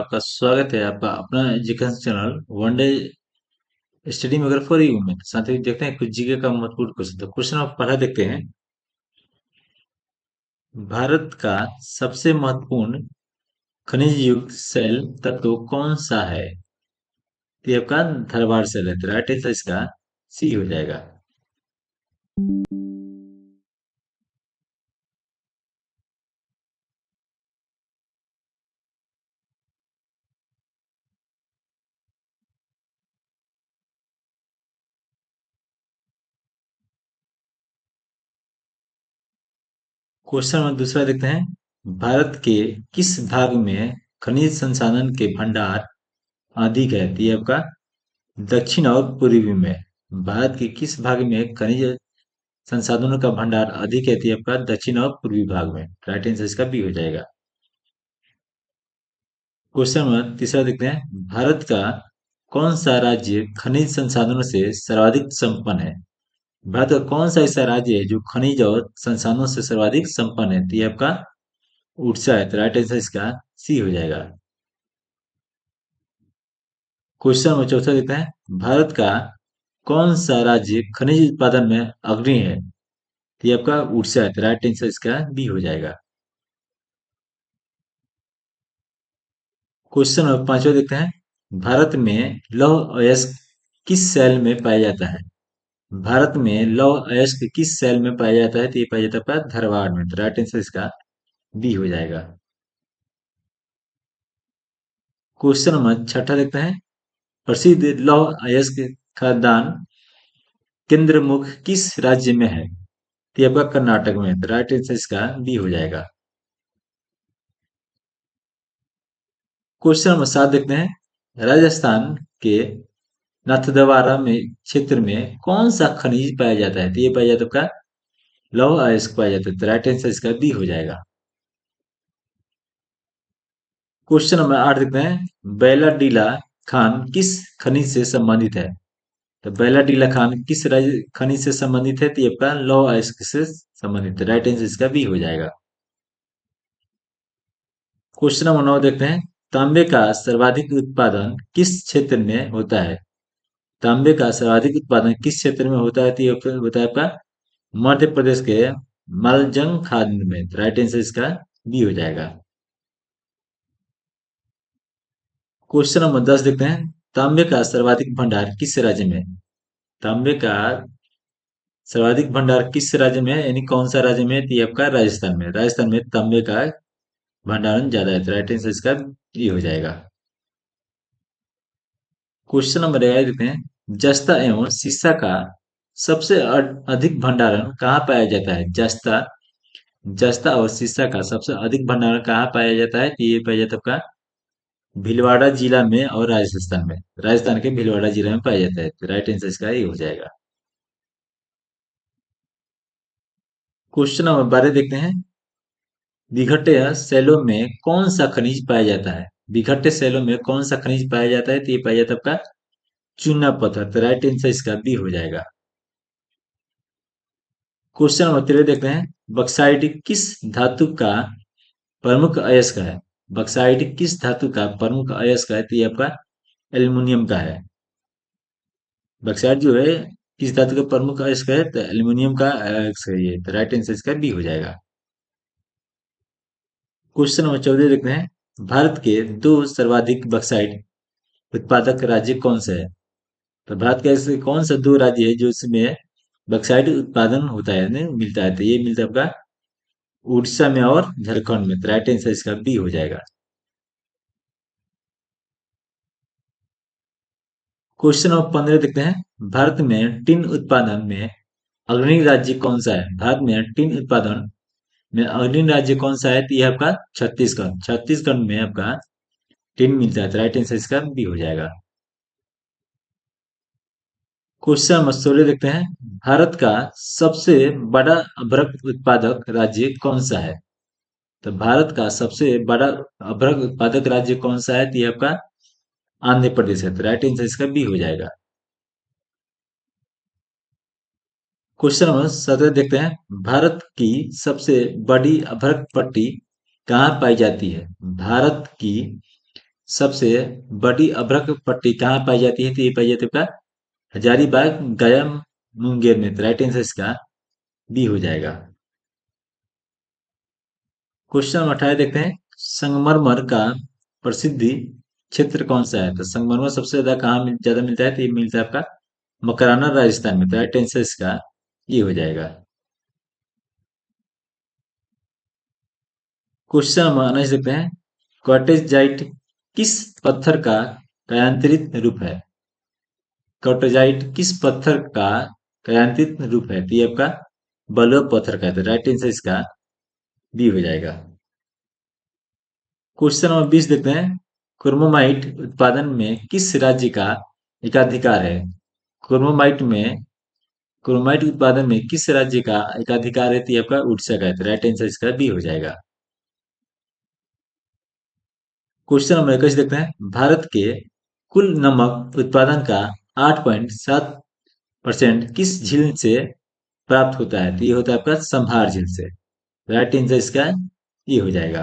आपका स्वागत है आपका अपना एजुकेशन चैनल वनडे स्टडी मगर फॉर यू में। साथ ही देखते हैं कुछ जीके का महत्वपूर्ण क्वेश्चन। तो क्वेश्चन आप पढ़ा देखते हैं। भारत का सबसे महत्वपूर्ण खनिज युक्त सेल तत्व कौन सा है? तो ये आपका धरवार सेल है। तो राइट आंसर इसका सी हो जाएगा। क्वेश्चन नंबर दूसरा देखते हैं। भारत के किस भाग में खनिज संसाधन के भंडार अधिक है? तो ये आपका दक्षिण और पूर्वी में। भारत के किस भाग में खनिज संसाधनों का भंडार अधिक है? तो ये आपका दक्षिण और पूर्वी भाग में। राइट आंसर इसका बी हो जाएगा। क्वेश्चन नंबर तीसरा देखते हैं। भारत का कौन सा राज्य खनिज संसाधनों से सर्वाधिक संपन्न है? भारत का कौन सा ऐसा राज्य है जो खनिज और संसाधनों से सर्वाधिक संपन्न है? तो ये आपका उड़ीसा है। तो राइट आंसर इसका सी हो जाएगा। क्वेश्चन नंबर चौथा देखते हैं। भारत का कौन सा राज्य खनिज उत्पादन में अग्रणी है? तो ये आपका उड़ीसा है। तो राइट आंसर इसका बी हो जाएगा। क्वेश्चन नंबर पांचवा देखते हैं। भारत में लौह अयस्क किस सेल में पाया जाता है? भारत में लौह अयस्क किस सेल में पाया जाता है? तो ये पाया जाता है आपका धरवाड़ में। तो राइट आंसर इसका बी हो जाएगा। क्वेश्चन नंबर छठा देखते हैं। प्रसिद्ध लौह अयस्क खदान केंद्रमुख किस राज्य में है? तो ये आपका कर्नाटक में है। तो राइट आंसर इसका बी हो जाएगा। क्वेश्चन नंबर सात देखते हैं। राजस्थान के नाथद्वारा में क्षेत्र में कौन सा खनिज पाया जाता है? तो ये पाया जाता है आपका लौह अयस्क पाया जाता है। तो राइट आंसर इसका बी हो जाएगा। क्वेश्चन नंबर आठ देखते हैं। बैलाडीला खान किस खनिज से संबंधित है? तो बैलाडीला खान किस खनिज से संबंधित है? तो ये आपका लौह अयस्क से संबंधित है। राइट आंसर इसका बी हो जाएगा। क्वेश्चन नंबर नौ देखते हैं। तांबे का सर्वाधिक उत्पादन किस क्षेत्र में होता है? तांबे का सर्वाधिक उत्पादन किस क्षेत्र में होता है? तो ये होता है आपका मध्य प्रदेश के मालजंग खान में। राइट आंसर इसका बी हो जाएगा। क्वेश्चन नंबर 10 देखते हैं। तांबे का सर्वाधिक भंडार किस राज्य में है? तांबे का सर्वाधिक भंडार किस राज्य में है, यानी कौन सा राज्य में है? तो ये आपका राजस्थान में। राजस्थान में तांबे का भंडारण ज्यादा है। तो राइट आंसर इसका ये हो जाएगा। क्वेश्चन नंबर 11 देखते हैं। जस्ता एवं सीसा का सबसे अधिक भंडारण कहाँ पाया जाता है? जस्ता जस्ता और सीसा का सबसे अधिक भंडारण कहाँ पाया जाता है? तो ये पाया जाता है आपका भीलवाड़ा जिला में और राजस्थान में। राजस्थान के भीलवाड़ा जिला में पाया जाता है। तो राइट आंसर इसका ये हो जाएगा। क्वेश्चन नंबर 12 देखते हैं। विघट्य सेलों में कौन सा खनिज पाया जाता है? विघट्य सेलों में कौन सा खनिज पाया जाता है? तो ये पाया जाता है आपका चूना पत्थर। तो राइट आंसर इसका बी हो जाएगा। क्वेश्चन नंबर 13 देखते हैं। बक्साइट किस धातु का प्रमुख अयस्क है? बक्साइट किस धातु का प्रमुख अयस्क है? तो ये आपका एल्युमिनियम का है। बक्साइट जो है किस धातु का प्रमुख अयस्क है? तो एल्युमिनियम का अयस्क है ये। तो राइट आंसर इसका बी हो जाएगा। क्वेश्चन नंबर 14 देखते हैं। भारत के दो सर्वाधिक बक्साइट उत्पादक राज्य कौन से है? तो भारत का ऐसे कौन सा दो राज्य है जो इसमें बक्साइट उत्पादन होता है, नहीं मिलता है? तो ये मिलता है आपका उड़ीसा में और झारखंड में। तो राइट आंसर इसका बी हो जाएगा। क्वेश्चन नंबर 15 देखते हैं। भारत में टिन उत्पादन में अग्रणी राज्य कौन सा है? भारत में टिन उत्पादन में अग्रणी राज्य कौन सा है? तो ये आपका छत्तीसगढ़। छत्तीसगढ़ में आपका टिन मिलता है। तो राइट आंसर इसका बी हो जाएगा। क्वेश्चन नंबर 16 देखते हैं। भारत का सबसे बड़ा अभ्रक उत्पादक राज्य कौन सा है? तो भारत का सबसे बड़ा अभ्रक उत्पादक राज्य कौन सा है? तो ये आपका आंध्र प्रदेश है। तो राइट आंसर इसका बी हो जाएगा। क्वेश्चन नंबर 17 देखते हैं। भारत की सबसे बड़ी अभ्रक पट्टी कहाँ पाई जाती है? भारत की सबसे बड़ी अभ्रक पट्टी कहाँ पाई जाती है? तो ये पाई जाती है आपका हजारीबाग, गया, मुंगेर में। तो राइट आंसर इसका बी हो जाएगा। क्वेश्चन नंबर 18 देखते हैं। संगमरमर का प्रसिद्धि क्षेत्र कौन सा है? तो संगमरमर सबसे ज्यादा कहाँ ज्यादा मिलता है? तो ये मिलता है आपका मकराना, राजस्थान में। तो राइट आंसर इसका ये हो जाएगा। क्वेश्चन नंबर 19 देखते हैं। क्वार्टेजाइट किस पत्थर का कायांतरित रूप है? क्वार्टेजाइट किस पत्थर का कायांतरित रूप है? तो ये आपका बलुआ पत्थर का है। तो राइट आंसर इसका बी हो जाएगा। क्वेश्चन नंबर 20 देखते हैं। क्रोमोमाइट उत्पादन में किस राज्य का एकाधिकार है? क्रोमोमाइट में क्रोमाइट उत्पादन में किस राज्य का एकाधिकार है? तो ये आपका उड़ीसा का है। तो राइट आंसर इसका बी हो जाएगा। क्वेश्चन नंबर 21 देखते हैं। भारत के कुल नमक उत्पादन का 8.7% किस झील से प्राप्त होता है? तो ये होता है आपका संभार झील से। राइट आंसर इसका ये हो जाएगा।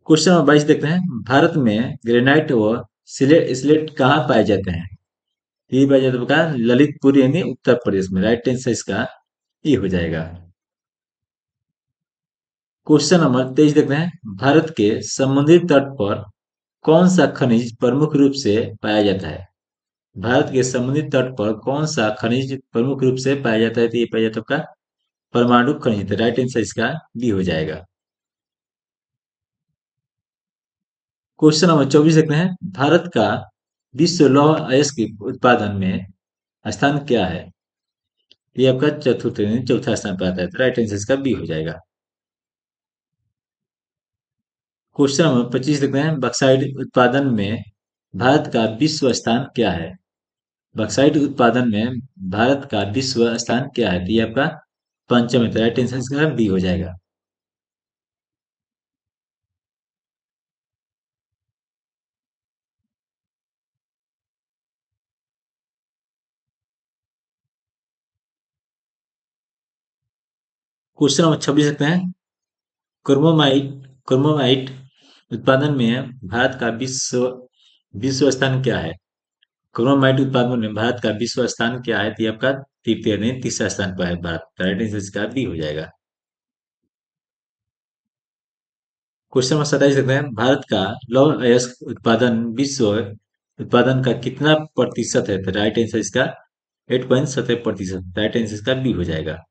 क्वेश्चन नंबर 22 देखते हैं। भारत में ग्रेनाइट व सिलेट स्लेट कहाँ पाए जाते हैं? ये पाए जाते हैं आपका ललितपुर यानी उत्तर प्रदेश में। राइट आंसर इसका ये हो जाएगा। क्वेश्चन नंबर 23 देखते हैं। भारत के समुद्री तट पर कौन सा खनिज प्रमुख रूप से पाया जाता है? भारत के समुद्री तट पर कौन सा खनिज प्रमुख रूप से पाया जाता है? तो ये पाया जाता है आपका परमाणु खनिज। तो राइट आंसर इसका बी हो जाएगा। क्वेश्चन नंबर 24 देखते हैं। भारत का विश्व लौह अयस्क उत्पादन में स्थान क्या है? ये आपका चतुर्थ यानी चौथा स्थान पर आता है। तो राइट आंसर इसका बी हो जाएगा। क्वेश्चन नंबर 25 देखते हैं। बक्साइड उत्पादन में भारत का विश्व स्थान क्या है? बक्साइड उत्पादन में भारत का विश्व स्थान क्या है? तो ये आपका पंचम है। तो राइट आंसर इसका बी हो जाएगा। क्वेश्चन नंबर 26 देखते हैं। क्रोमोमाइट क्रोमोमाइट उत्पादन में भारत का विश्व विश्व स्थान क्या है? क्रोमोमाइट उत्पादन में भारत का विश्व स्थान क्या है? तो ये आपका तृतीय नहीं तीसरा स्थान पर है भारत। राइट आंसर इसका बी हो जाएगा। क्वेश्चन नंबर 27 देखते हैं। भारत का लौह अयस्क उत्पादन विश्व उत्पादन का कितना प्रतिशत है? तो राइट आंसर इसका 8.70%। राइट आंसर इसका बी हो जाएगा।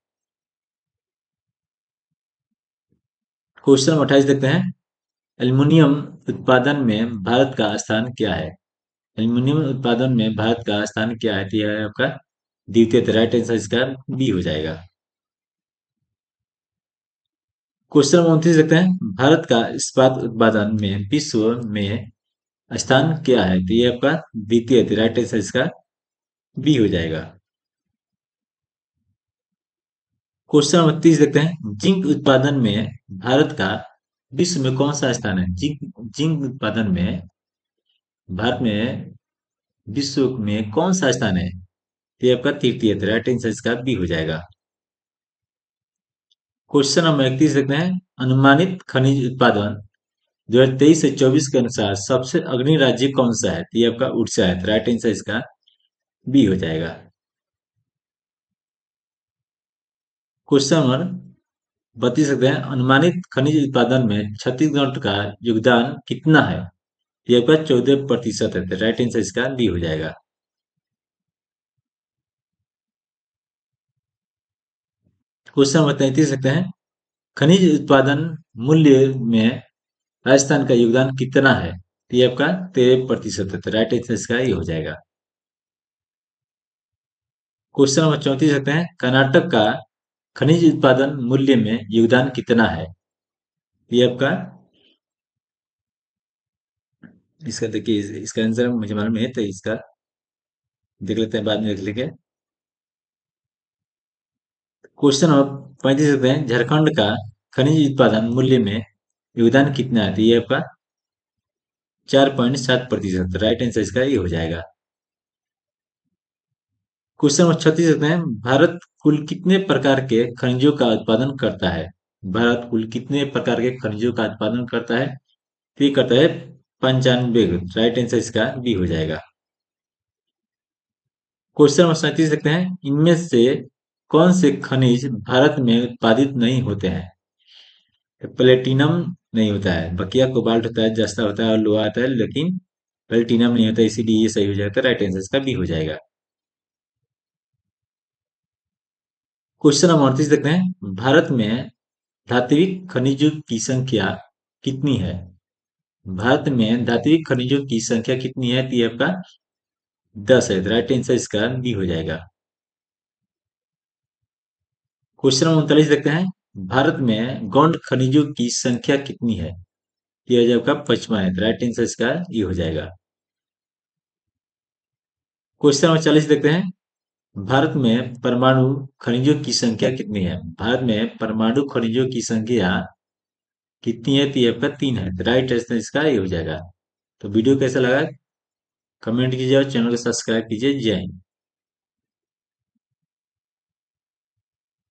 क्वेश्चन नंबर 28 देखते हैं। एल्युमिनियम उत्पादन में भारत का स्थान क्या है? एल्युमिनियम उत्पादन में भारत का स्थान क्या है? तो यह है आपका द्वितीय। तो राइट आंसर इसका बी हो जाएगा। क्वेश्चन नंबर 29 देखते हैं। भारत का इस्पात उत्पादन में विश्व में स्थान क्या है? तो ये आपका द्वितीय। तो राइट आंसर इसका बी हो जाएगा। क्वेश्चन नंबर 30 देखते हैं। जिंक उत्पादन में भारत का विश्व में कौन सा स्थान है? जिंक जिंक उत्पादन में भारत में विश्व में कौन सा स्थान है? ये आपका तृतीय। तो राइट आंसर इसका बी हो जाएगा। क्वेश्चन नंबर 31 देखते हैं। अनुमानित खनिज उत्पादन 2023 से 24 के अनुसार सबसे अग्रणी राज्य कौन सा है? तो ये आपका उड़ीसा है। तो राइट आंसर इसका बी हो जाएगा। क्वेश्चन नंबर 32 देखते हैं। अनुमानित खनिज उत्पादन में छत्तीसगढ़ का योगदान कितना है? ये आपका 14% है। तो राइट आंसर इसका बी हो जाएगा। क्वेश्चन नंबर 33 देखते हैं। खनिज उत्पादन मूल्य में राजस्थान का योगदान कितना है? तो ये आपका 13% है। तो राइट आंसर इसका ये हो जाएगा। क्वेश्चन नंबर 34 देखते हैं। कर्नाटक का खनिज उत्पादन मूल्य में योगदान कितना है? ये आपका इसका देखिए इसका आंसर मुझे मालूम है। तो इसका देख लेते हैं, बाद में देख लेंगे। क्वेश्चन नंबर 35 देखते हैं। झारखंड का खनिज उत्पादन मूल्य में योगदान कितना है? तो ये आपका 4.7%। राइट आंसर इसका ये हो जाएगा। क्वेश्चन नंबर 36 देखते हैं। भारत कुल कितने प्रकार के खनिजों का उत्पादन करता है? भारत कुल कितने प्रकार के खनिजों का उत्पादन करता है? तो ये करता है 95। राइट आंसर इसका बी हो जाएगा। क्वेश्चन नंबर 37 देखते हैं, इनमें से कौन से खनिज भारत में उत्पादित नहीं होते हैं? प्लेटिनम नहीं होता है, बकिया कोबाल्ट होता है, जस्ता होता है और लोहा आता है, लेकिन प्लेटिनम नहीं होता, इसीलिए ये सही हो जाएगा। राइट आंसर इसका बी हो जाएगा। क्वेश्चन नंबर 38 देखते हैं, भारत में धात्विक खनिजों की संख्या कितनी है? भारत में धात्विक खनिजों की संख्या कितनी है? तो ये आपका 10 है। राइट आंसर इसका बी हो जाएगा। क्वेश्चन नंबर 39 देखते हैं, भारत में गौण खनिजों की संख्या कितनी है? ये हो जाएगा 55 है। राइट आंसर इसका ये हो जाएगा। क्वेश्चन नंबर 40 देखते हैं, भारत में परमाणु खनिजों की संख्या कितनी है? भारत में परमाणु खनिजों की संख्या कितनी है? तो ये आपका 3 है। राइट आंसर इसका ये हो जाएगा। तो वीडियो कैसा लगा कमेंट कीजिए और चैनल को सब्सक्राइब कीजिए। जय हिंद।